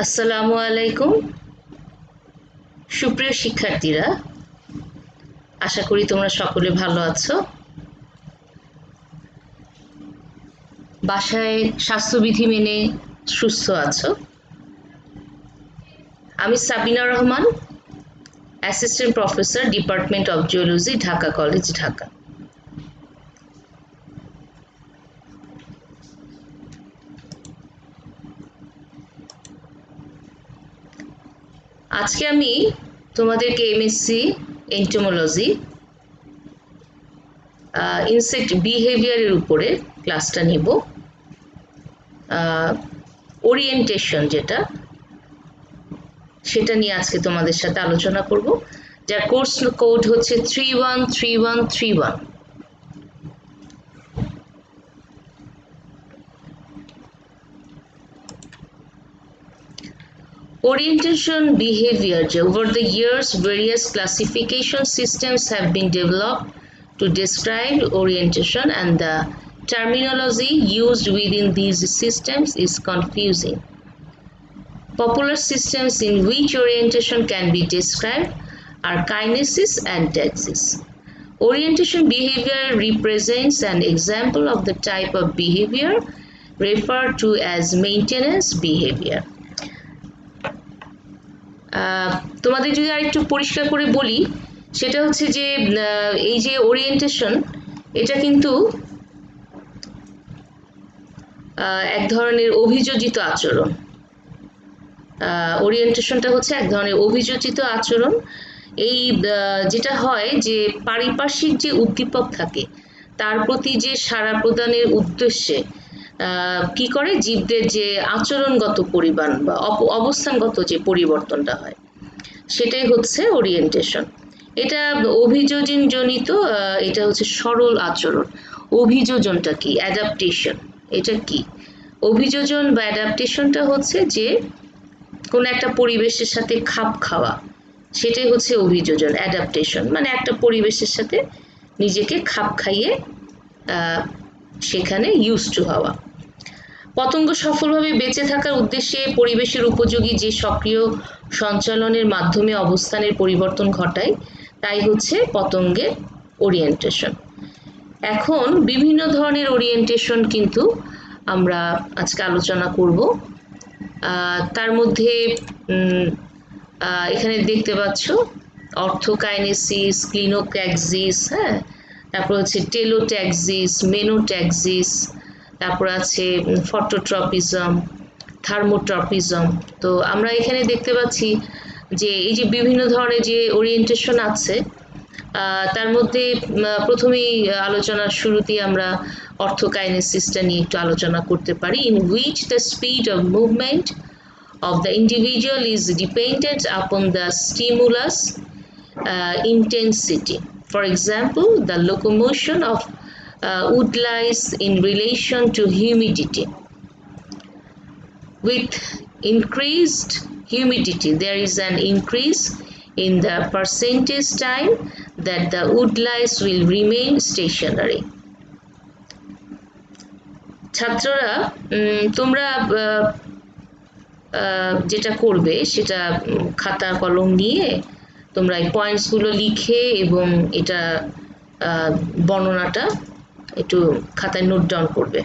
আসসালামু আলাইকুম সুপ্রিয় শিক্ষার্থীরা, আশা করি তোমরা সকলে ভালো আছো। বাসায় স্বাস্থ্যবিধি মেনে সুস্থ আছো। আমি Sabina Rahman, assistant professor, department of geology, Dhaka college, Dhaka. আজকে আমি তোমাদেরকে এমএসসি এন্টোমোলজি ইনসেক্ট বিহেভিয়ারের উপরে ক্লাসটা নিব। ওরিয়েন্টেশন সেটা নিয়ে আজকে তোমাদের সাথে আলোচনা করব, যার কোর্স কোড হচ্ছে 313131। Orientation behavior. Over the years, various classification systems have been developed to describe orientation, and the terminology used within these systems is confusing. Popular systems in which orientation can be described are kinesis and taxis. Orientation behavior represents an example of the type of behavior referred to as maintenance behavior. তোমাদের যদি আরেকটু পরিষ্কার করে বলি, সেটা হচ্ছে যে এই যে ওরিয়েন্টেশন, এটা কিন্তু এক ধরনের অভিযোজিত আচরণ। ওরিয়েন্টেশনটা হচ্ছে এক ধরনের অভিযোজিত আচরণ। এই যেটা হয় যে পারিপার্শ্বিক যে উদ্দীপক থাকে তার প্রতি যে সাড়া প্রদানের উদ্দেশ্যে কি করে জীবদের যে আচরণগত পরিমাণ বা অবস্থানগত যে পরিবর্তনটা হয়, সেটাই হচ্ছে ওরিয়েন্টেশন। এটা অভিযোজন জনিত, এটা হচ্ছে সরল আচরণ। অভিযোজনটা কি? অ্যাডাপ্টেশন। এটা কি অভিযোজন বা অ্যাডাপ্টেশনটা হচ্ছে যে কোনো একটা পরিবেশের সাথে খাপ খাওয়া, সেটাই হচ্ছে অভিযোজন। অ্যাডাপ্টেশন মানে একটা পরিবেশের সাথে নিজেকে খাপ খাইয়ে সেখানে ইউজ টু হওয়া। পতঙ্গ সফলভাবে বেঁচে থাকার উদ্দেশ্যে পরিবেশের উপযোগী যে সক্রিয় সঞ্চালনের মাধ্যমে অবস্থানের পরিবর্তন ঘটায়, তাই হচ্ছে পতঙ্গের ওরিয়েন্টেশন। এখন বিভিন্ন ধরনের ওরিয়েন্টেশন কিন্তু আমরা আজকে আলোচনা করব। তার মধ্যে এখানে দেখতে পাচ্ছ অর্থোকাইনেসিস, ক্লিনোট্যাক্সিস, হ্যাঁ, তারপর হচ্ছে টেলোট্যাক্সিস, মেনোট্যাক্সিস, তারপর আছে ফটোট্রপিজম, থার্মোট্রপিজম। তো আমরা এখানে দেখতে পাচ্ছি যে এই যে বিভিন্ন ধরনের যে ওরিয়েন্টেশন আছে, তার মধ্যে প্রথমেই আলোচনার শুরুতেই আমরা অর্থোকাইনেসিসটা নিয়ে একটু আলোচনা করতে পারি। In which the speed of movement of the individual is dependent upon the stimulus intensity. For example, the locomotion of woodlice in relation to humidity. With increased humidity, there is an increase in the percentage time that the woodlice will remain stationary. ছাত্ররা, তোমরা যেটা করবে সেটা খাতা কলম নিয়ে তোমরা এই পয়েন্টসগুলো লিখে এবং এটা বর্ণনাটা একটু খাতায় নোট ডাউন করবে,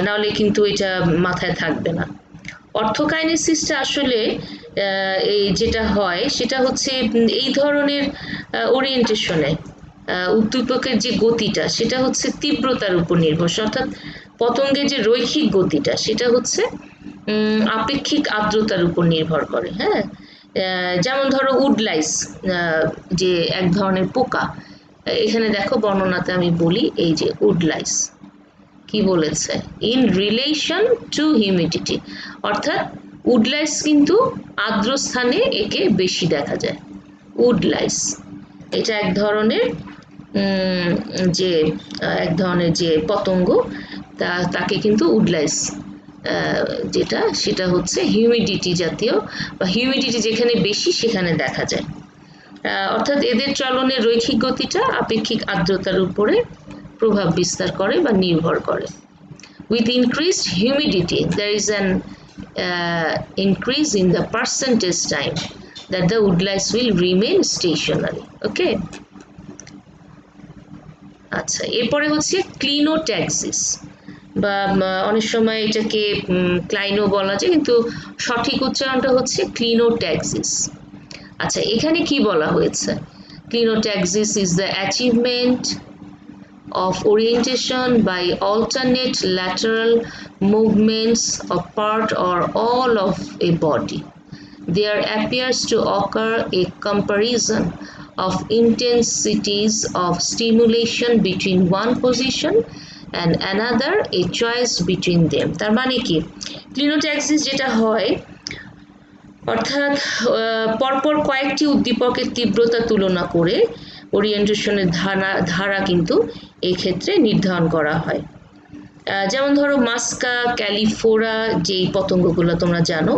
নাহলে কিন্তু এটা মাথায় থাকবে না। অর্থোকাইনেসিসটা আসলে এই যেটা হয় সেটা হচ্ছে এই ধরনের ওরিয়েন্টেশনে উদ্দীপকের যে গতিটা সেটা হচ্ছে তীব্রতার উপর নির্ভরশীল, অর্থাৎ পতঙ্গের যে রৈখিক গতিটা সেটা হচ্ছে আপেক্ষিক আর্দ্রতার উপর নির্ভর করে। হ্যাঁ, যেমন ধরো উডলাইস, যে এক ধরনের পোকা। এখানে দেখো বর্ণনাতে আমি বলি, এই যে উডলাইস কি বলেছে, ইন রিলেশন টু হিউমিডিটি, অর্থাৎ উডলাইস কিন্তু আর্দ্র স্থানে একে বেশি দেখা যায়। উডলাইস এটা এক ধরনের যে পতঙ্গ, তাকে কিন্তু উডলাইস যেটা সেটা হচ্ছে হিউমিডিটি জাতীয়, বা হিউমিডিটি যেখানে বেশি সেখানে দেখা যায়। অর্থাৎ এদের চলনের রৈখিক গতিটা আপেক্ষিক আর্দ্রতার উপরে প্রভাব বিস্তার করে বা নির্ভর করে। With increased humidity, there is an increase in the percentage time that the woodlice will remain stationary. Okay, আচ্ছা, এরপরে হচ্ছে ক্লিনোট্যাক্সিস বা অনেক সময় এটাকে ক্লাইনো বলা যায়, কিন্তু সঠিক উচ্চারণটা হচ্ছে ক্লিনোট্যাক্সিস। আচ্ছা, এখানে কি বলা হয়েছে? Klinotaxis is the achievement of orientation by alternate lateral movements of part or all of a body. There appears to occur a comparison of intensities of stimulation between one position and another, a choice between them. তার মানে কি, ক্লিনোট্যাক্সিস যেটা হয় অর্থাৎ পরপর কয়েকটি উদ্দীপকের তীব্রতা তুলনা করে ওরিয়েন্টেশনের ধারা কিন্তু এই ক্ষেত্রে নির্ধারণ করা হয়। যেমন ধরো মাস্কা ক্যালিফোরা যেই পতঙ্গগুলো তোমরা জানো,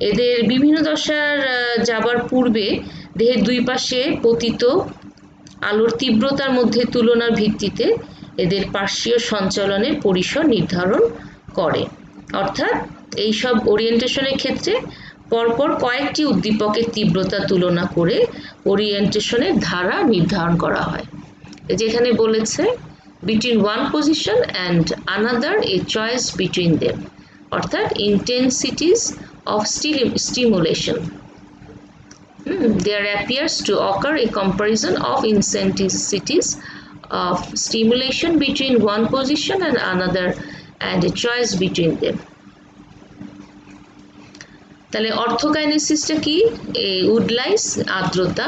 এদের বিভিন্ন দশার যাবার পূর্বে দেহের দুই পাশে পতিত আলোর তীব্রতার মধ্যে তুলনার ভিত্তিতে এদের পার্শ্বীয় সঞ্চালনের পরিসর নির্ধারণ করে। অর্থাৎ এইসব ওরিয়েন্টেশনের ক্ষেত্রে পরপর কয়েকটি উদ্দীপকের তীব্রতা তুলনা করে ওরিয়েন্টেশনের ধারা নির্ধারণ করা হয়। যেখানে বলেছে between one position and another, a choice between them, অর্থাৎ intensities of stimulation. There appears to occur a comparison of intensities of stimulation between one position and another and a choice between them. তাহলে অর্থোকাইনেসিসটা কি? এই উডলাইস আর্দ্রতা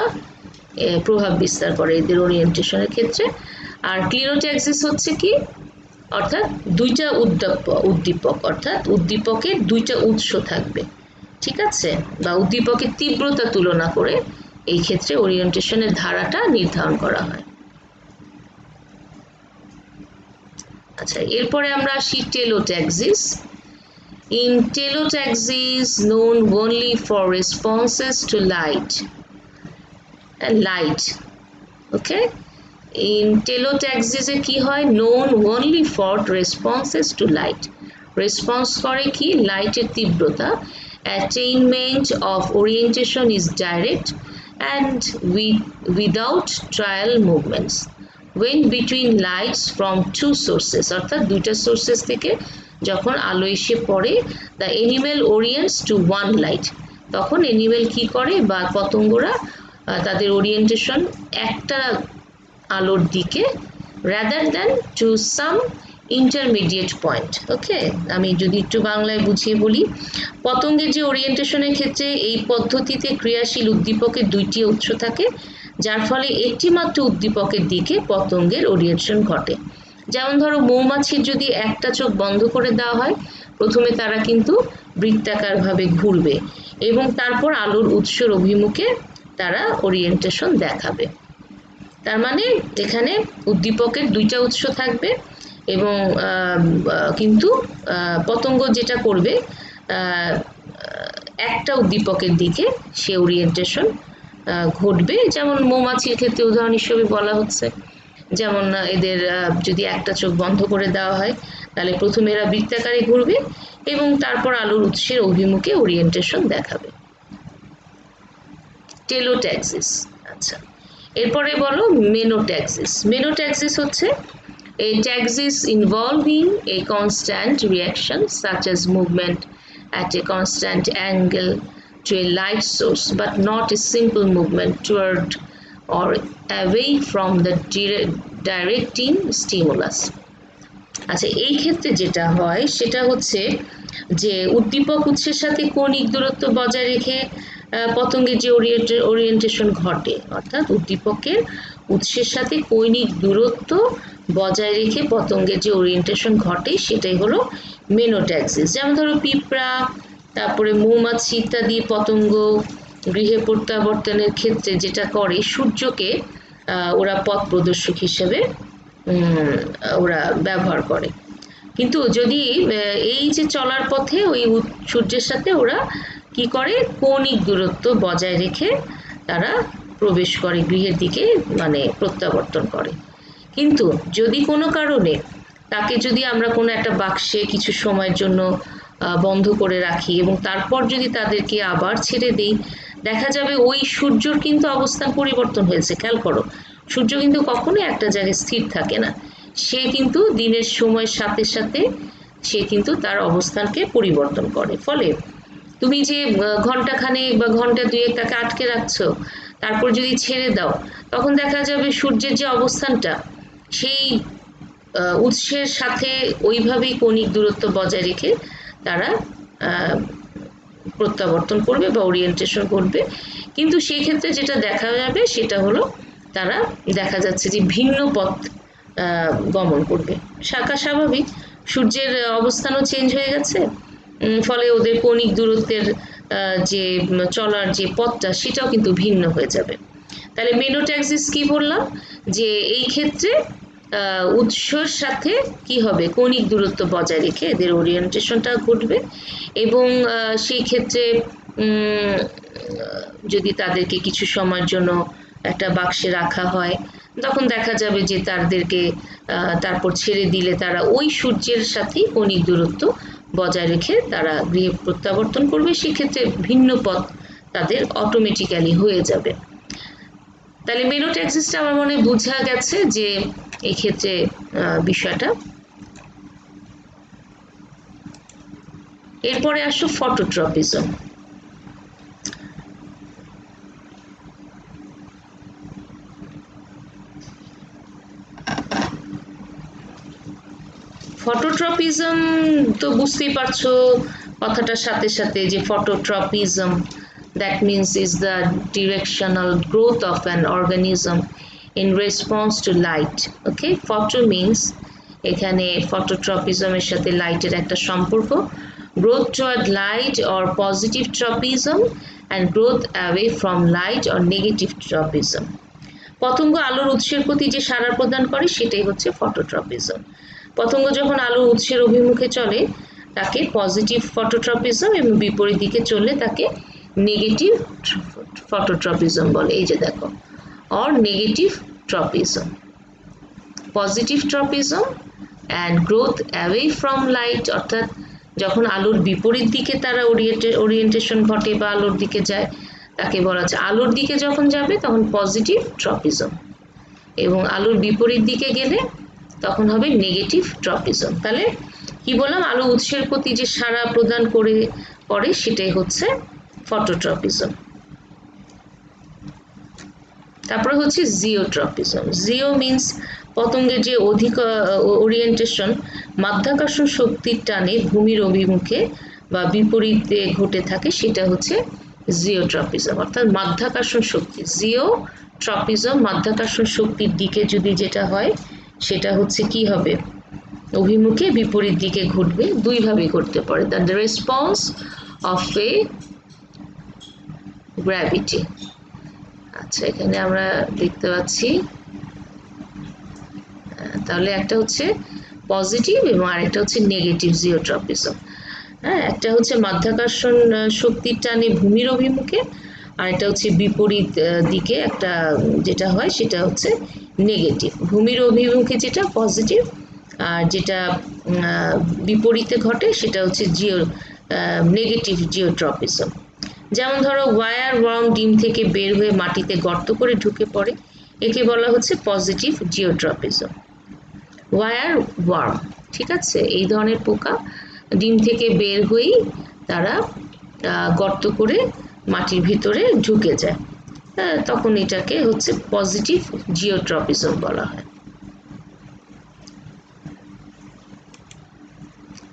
প্রভাব বিস্তার করে এদের ওরিয়েন্টেশনের ক্ষেত্রে। আর ক্লিনোট্যাক্সিস হচ্ছে কি, অর্থাৎ দুইটা উদ্দীপক, অর্থাৎ উদ্দীপকের দুইটা উৎস থাকবে, ঠিক আছে, বা উদ্দীপকের তীব্রতা তুলনা করে এই ক্ষেত্রে ওরিয়েন্টেশনের ধারাটা নির্ধারণ করা হয়। আচ্ছা, এরপরে আমরা আসি টেলোট্যাক্সিস। In telotaxis, known only for responses to light, okay? In telotaxis এ কি হয়? Known only for responses to light. Response করে কি? লাইটের তীব্রতা। Attainment of orientation is direct and without trial movements. When between lights from two sources, অর্থাৎ দুইটা sources থেকে যখন আলো এসে পড়ে, the animal orients to one light, তখন এনিমেল কি করে বা পতঙ্গরা তাদের ওরিয়েন্টেশন একটা আলোর দিকে rather than to some intermediate point. Okay, আমি যদি একটু বাংলায় বুঝিয়ে বলি, পতঙ্গের যে ওরিয়েন্টেশনের ক্ষেত্রে এই পদ্ধতিতে ক্রিয়াশীল উদ্দীপকের দুইটি উৎস থাকে, যার ফলে একটি মাত্র উদ্দীপকের দিকে পতঙ্গের ওরিয়েন্টেশন ঘটে। যেমন ধরো মৌমাছির যদি একটা চোখ বন্ধ করে দেওয়া হয়, প্রথমে তারা কিন্তু বৃত্তাকারভাবে ঘুরবে এবং তারপর আলোর উৎসের অভিমুখে তারা ওরিয়েন্টেশন দেখাবে। তার মানে এখানে উদ্দীপকের দুইটা উৎস থাকবে এবং কিন্তু পতঙ্গ যেটা করবে একটা উদ্দীপকের দিকে সে ওরিয়েন্টেশন ঘটবে। যেমন মৌমাছির ক্ষেত্রে উদাহরণ হিসেবে বলা হচ্ছে, যেমন এদের যদি একটা চোখ বন্ধ করে দেওয়া হয়, তাহলে প্রথমে এরা বৃত্তাকারে ঘুরবে এবং তারপর আলোর উৎসের অভিমুখে ওরিয়েন্টেশন দেখাবে। টেলোট্যাক্সিস। আচ্ছা, এরপরে বলো মেনোট্যাক্সিস। মেনোট্যাক্সিস হচ্ছে a taxis involving a constant reaction such as movement at a constant angle to a light source, but not a simple movement toward or away from the directing stimulus. আচ্ছা, এই ক্ষেত্রে যেটা হয় সেটা হচ্ছে যে উদ্দীপক উৎসের সাথে কৌণিক দূরত্ব বজায় রেখে পতঙ্গের যে ওরিয়েন্টেশন ঘটে, অর্থাৎ উদ্দীপকের উৎসের সাথে কৌণিক দূরত্ব বজায় রেখে পতঙ্গের যে ওরিয়েন্টেশন ঘটে সেটাই হলো মেনোট্যাক্সিস। যেমন ধরো পিঁপড়া, তারপরে মৌমাছি ইত্যাদি পতঙ্গ গৃহে প্রত্যাবর্তনের ক্ষেত্রে যেটা করে, সূর্যকে ওরা পথ প্রদর্শক হিসেবে ওরা ব্যবহার করে। কিন্তু যদি এই যে চলার পথে ওই সূর্যের সাথে ওরা কি করে, কৌণিক দূরত্ব বজায় রেখে তারা প্রবেশ করে গৃহের দিকে, মানে প্রত্যাবর্তন করে। কিন্তু যদি কোনো কারণে তাকে যদি আমরা কোনো একটা বাক্সে কিছু সময়ের জন্য বন্ধ করে রাখি এবং তারপর যদি তাদেরকে আবার ছেড়ে দিই, দেখা যাবে ওই সূর্যর কিন্তু অবস্থান পরিবর্তন হয়েছে। খেয়াল করো, সূর্য কিন্তু কখনোই একটা জায়গায় স্থির থাকে না, সে কিন্তু দিনের সময়ের সাথে সাথে সে কিন্তু তার অবস্থানকে পরিবর্তন করে। ফলে তুমি যে ঘন্টাখানেক বা ঘন্টা দুয়েক তাকে আটকে রাখছো, তারপর যদি ছেড়ে দাও, তখন দেখা যাবে সূর্যের যে অবস্থানটা সেই উৎসের সাথে ওইভাবেই কৌণিক দূরত্ব বজায় রেখে তারা প্রত্যাবর্তন করবে বা ওরিয়েন্টেশন করবে। কিন্তু সেই ক্ষেত্রে যেটা দেখা যাবে সেটা হলো তারা দেখা যাচ্ছে যে ভিন্ন পথ গমন করবে। স্বাভাবিক, সূর্যের অবস্থানও চেঞ্জ হয়ে গেছে, ফলে ওদের কৌণিক দূরত্বের যে চলার যে পথটা সেটাও কিন্তু ভিন্ন হয়ে যাবে। তাহলে মেনোট্যাক্সিস কি বললাম, যে এই ক্ষেত্রে উৎসর সাথে কি হবে, কৌণিক দূরত্ব বজায় রেখে এদের ওরিয়েন্টেশনটা ঘটবে এবং সেই ক্ষেত্রে যদি তাদেরকে কিছু সময়ের জন্য একটা বাক্সে রাখা হয়, তখন দেখা যাবে যে তাদেরকে তারপর ছেড়ে দিলে তারা ওই সূর্যের সাথেই কৌণিক দূরত্ব বজায় রেখে তারা গৃহে প্রত্যাবর্তন করবে। সেক্ষেত্রে ভিন্ন পথ তাদের অটোমেটিক্যালি হয়ে যাবে। তাহলে মেনোট্যাক্সিসটা আমার মনে বোঝা গেছে যে এই ক্ষেত্রে বিষয়টা। এরপরে আসো ফটোট্রপিজম। ফটোট্রপিজম তো বুঝতেই পারছো কথাটার সাথে সাথে, যে phototropism that means is the directional growth of an organism in response to light. Okay, photo means এখানে ফটোট্রপিজমের সাথে লাইটের একটা সম্পর্ক, growth toward light or positive tropism and growth away from light or negative tropism. পতঙ্গ আলোর উৎসের প্রতি যে সাড়া প্রদান করে সেটাই হচ্ছে ফটোট্রপিজম। পতঙ্গ যখন আলোর উৎসের অভিমুখে চলে তাকে পজিটিভ ফটোট্রপিজম এবং বিপরীত দিকে চললে তাকে নেগেটিভ ফটোট্রপিজম বলে। এই যে দেখো, or negative tropism, positive tropism and growth away from light, অর্থাৎ যখন আলোর বিপরীত দিকে তারা ওরিয়েন্টেশন ঘটে বা আলোর দিকে যায় তাকে বলা হচ্ছে, আলোর দিকে যখন যাবে তখন পজিটিভ ট্রপিজম এবং আলোর বিপরীত দিকে গেলে তখন হবে নেগেটিভ ট্রপিজম। তাহলে কি বললাম, আলো উৎসের প্রতি যে সাড়া প্রদান করে সেটাই হচ্ছে ফটোট্রপিজম। তারপরে হচ্ছে জিওট্রপিজম। জিও মিন্স পতঙ্গের যে অধিক ওরিয়েন্টেশন মাধ্যাকর্ষণ শক্তির টানে ভূমির অভিমুখে বা বিপরীতে ঘটে থাকে, সেটা হচ্ছে জিওট্রপিজম, অর্থাৎ মাধ্যাকর্ষণ শক্তি। জিওট্রপিজম মাধ্যাকর্ষণ শক্তির দিকে যদি যেটা হয় সেটা হচ্ছে কি হবে, অভিমুখে বিপরীত দিকে ঘটবে, দুইভাবে ঘটতে পারে, the response of A gravity. আচ্ছা, এখানে আমরা দেখতে পাচ্ছি, তাহলে একটা হচ্ছে পজিটিভ এবং আরেকটা হচ্ছে নেগেটিভ জিওট্রপিজম। হ্যাঁ, একটা হচ্ছে মাধ্যাকর্ষণ শক্তির টানে ভূমির অভিমুখে, আর এটা হচ্ছে বিপরীত দিকে একটা যেটা হয় সেটা হচ্ছে নেগেটিভ। ভূমির অভিমুখে যেটা পজিটিভ, আর যেটা বিপরীতে ঘটে সেটা হচ্ছে নেগেটিভ জিওট্রপিজম। যেমন ধরো, ওয়ার ওয়ার্ম ডিম থেকে বের হয়ে মাটিতে গর্ত করে ঢুকে পড়ে, একে বলা হচ্ছে পজিটিভ জিওট্রপিজম। ওয়ার ওয়ার্ম, ঠিক আছে, এই ধরনের পোকা ডিম থেকে বের হয়েই তারা গর্ত করে মাটির ভিতরে ঢুকে যায়, তখন এটাকে হচ্ছে পজিটিভ জিওট্রপিজম বলা হয়।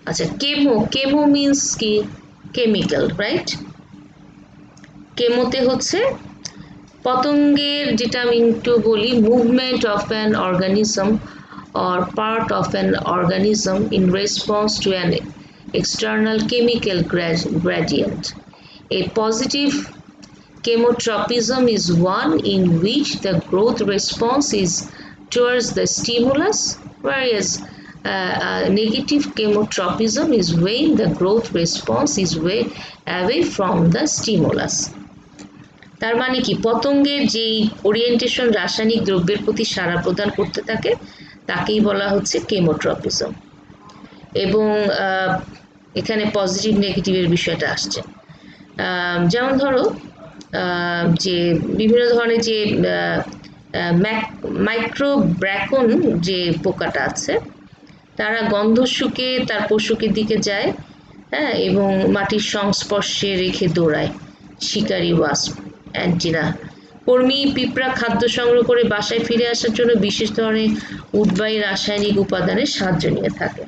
আচ্ছা, কেমো মিন্স কি, কেমিক্যাল, রাইট? কেমোতে হচ্ছে পতঙ্গের, যেটা আমি একটু বলি, movement of an organism or part of an organism in response to an external chemical gradient. A positive chemotropism is one in which the growth response is towards the stimulus, whereas a negative chemotropism is when the growth response is away from the stimulus. তার মানে কি, পতঙ্গের যেই orientation রাসায়নিক দ্রব্যের প্রতি সাড়া প্রদান করতে থাকে তাকেই বলা হচ্ছে কেমোট্রপিজম। এবং এখানে পজিটিভ নেগেটিভের বিষয়টা আসছে। যেমন ধরো যে বিভিন্ন ধরনের যে মাইক্রোব্র্যাকন যে পোকাটা আছে, তারা গন্ধ শুকে তারপর শুকের দিকে যায়, হ্যাঁ, এবং মাটির সংস্পর্শে রেখে দৌড়ায়। শিকারী ওয়াস্প, অ্যান্টিনা কর্মী পিঁপড়া খাদ্য সংগ্রহ করে বাসায় ফিরে আসার জন্য বিশেষ ধরনের উদ্বায়ী রাসায়নিক উপাদানের সাহায্য নিয়ে থাকে।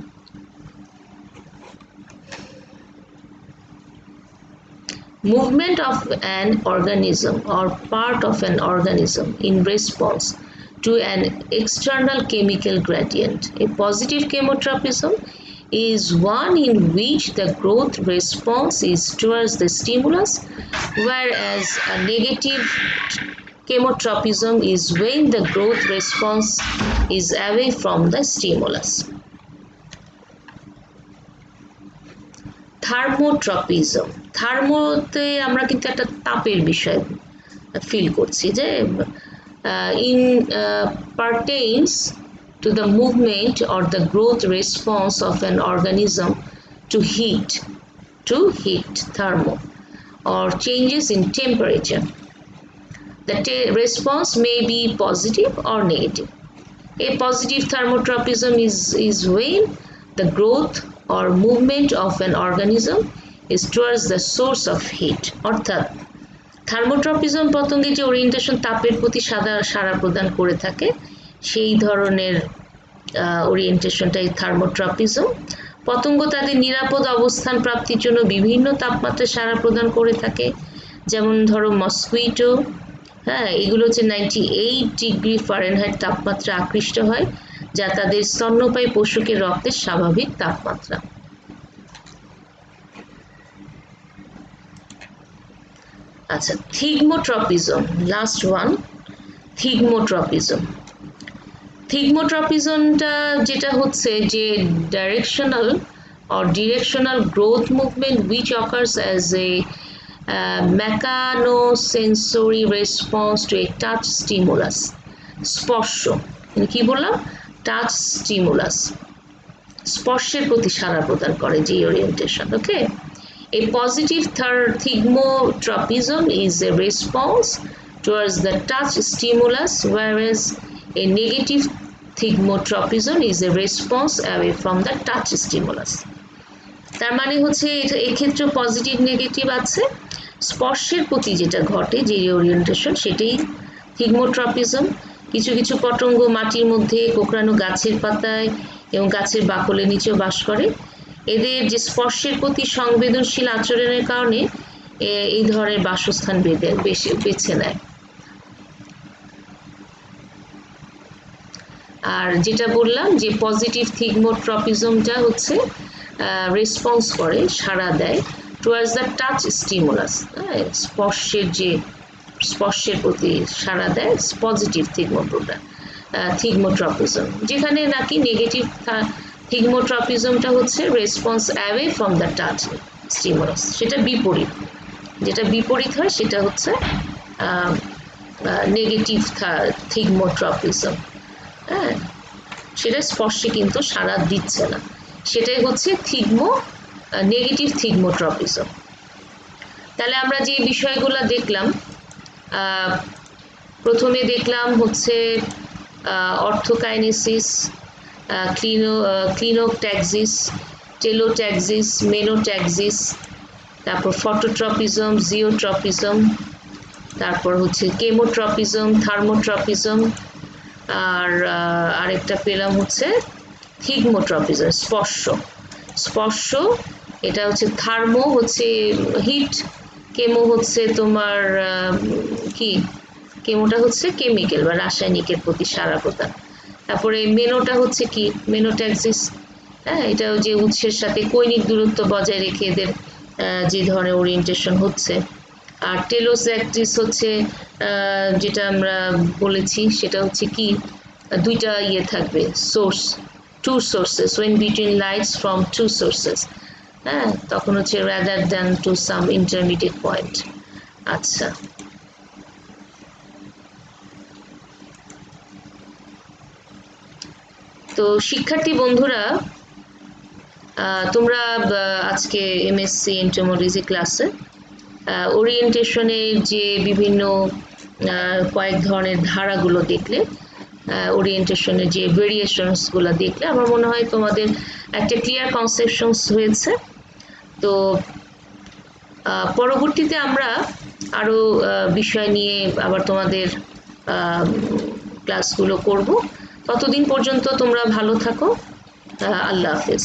Movement of an organism or part of an organism in response to an external chemical gradient. A positive chemotropism is one in which the growth response is towards the stimulus, whereas a negative chemotropism is when the growth response is away from the stimulus. থার্মোট্রপিজম, থার্মোতে আমরা কিন্তু একটা তাপের বিষয় feel করছি, যে in পারটেইনস to the movement or the growth response of an organism to heat thermo or changes in temperature. The response may be positive or negative. A positive thermotropism is when the growth or movement of an organism is towards the source of heat. অর্থাৎ থার্মোট্রপিজম পতঙ্গের যে orientation তাপের প্রতি সাড়া প্রদান করে থাকে, সেই ধরনের ওরিয়েন্টেশনটাই থার্মোট্রপিজম। পতঙ্গ তাদের নিরাপদ অবস্থান প্রাপ্তির জন্য বিভিন্ন তাপমাত্রায় সাড়া প্রদান করে থাকে, যেমন ধরো মসকুইটো, হ্যাঁ, এগুলো হচ্ছে 98 ডিগ্রি ফারেনহাইট তাপমাত্রা আকৃষ্ট হয়, যা তাদের স্তন্যপায়ী পশুকের রক্তের স্বাভাবিক তাপমাত্রা। আচ্ছা, থিগমোট্রপিজম, লাস্ট ওয়ান, থিগমোট্রপিজম। থিগমোট্রপিজমটা যেটা হচ্ছে যে directional growth movement which occurs as a mechanosensory response to a touch stimulus. স্পর্শ, কি বললাম, টাচ স্টিমুলাস, স্পর্শের প্রতি সাড়া প্রদান করে যে orientation. Okay, a positive thigmotropism is a response towards the touch stimulus, whereas a negative thigmotropism is a response away from the touch stimulus. তার মানে হচ্ছে এক্ষেত্রে পজিটিভ নেগেটিভ আছে, স্পর্শের প্রতি যেটা ঘটে যে ওরিয়েন্টেশন সেটাই থিগমোট্রপিজম। কিছু কিছু পতঙ্গ মাটির মধ্যে, কোঁকড়ানো গাছের পাতায় এবং গাছের বাকলের নিচেও বাস করে। এদের যে স্পর্শের প্রতি সংবেদনশীল আচরণের কারণে এই ধরনের বাসস্থান বেছে নেয়। আর যেটা বললাম যে পজিটিভ থিগমোট্রপিজমটা হচ্ছে রেসপন্স করে, সাড়া দেয় টুয়ার্ডস দ্য টাচ স্টিমুলাস, স্পর্শের প্রতি সাড়া দেয় পজিটিভ থিগমোট্রপিজম। যেখানে নাকি নেগেটিভ থিগমোট্রপিজমটা হচ্ছে response away from the touch stimulus, সেটা বিপরীত, যেটা বিপরীত হয় সেটা হচ্ছে নেগেটিভ থিগমোট্রপিজম। হ্যাঁ, সেটা স্পর্শে কিন্তু সাড়া দিচ্ছে না, সেটাই হচ্ছে নেগেটিভ থিগমোট্রপিজম। তাহলে আমরা যে বিষয়গুলো দেখলাম, প্রথমে দেখলাম হচ্ছে অর্থোকাইনেসিস, ক্লিনোট্যাক্সিস, টেলোট্যাক্সিস, মেনোট্যাক্সিস, তারপর ফটোট্রপিজম, জিওট্রপিজম, তারপর হচ্ছে কেমোট্রপিজম, থার্মোট্রপিজম, আর আরেকটা পেলাম হচ্ছে থিগমোট্রপিজম, স্পর্শ। এটা হচ্ছে থার্মো হচ্ছে হিট, কেমো হচ্ছে তোমার কি, কেমোটা হচ্ছে কেমিক্যাল বা রাসায়নিকের প্রতি সাড়া প্রদান। তারপরে মেনোটা হচ্ছে কি, মেনোট্যাক্সিস, হ্যাঁ, এটাও যে উৎসের সাথে কৈনিক দূরত্ব বজায় রেখে এদের যে ধরনের ওরিয়েন্টেশন হচ্ছে। আর টেলোট্যাক্সিস হচ্ছে যেটা আমরা বলেছি সেটা হচ্ছে কি, দুইটা ইয়ে থাকবে, source, two sources, when between lights from two sources, হ্যাঁ, তখন হচ্ছে rather than to some intermediate point। আচ্ছা, তো শিক্ষার্থী বন্ধুরা, তোমরা আজকে এমএসসি এন্টোমোলজি ক্লাসে ওরিয়েন্টেশনের যে বিভিন্ন কয়েক ধরনের ধারাগুলো দেখলে, ওরিয়েন্টেশনের যে ভেরিয়েশনসগুলো দেখলে আমার মনে হয় তোমাদের একটা ক্লিয়ার কনসেপশনস হয়েছে। তো পরবর্তীতে আমরা আরও বিষয় নিয়ে আবার তোমাদের ক্লাসগুলো করব। ততদিন পর্যন্ত তোমরা ভালো থাকো। আল্লাহ হাফেজ।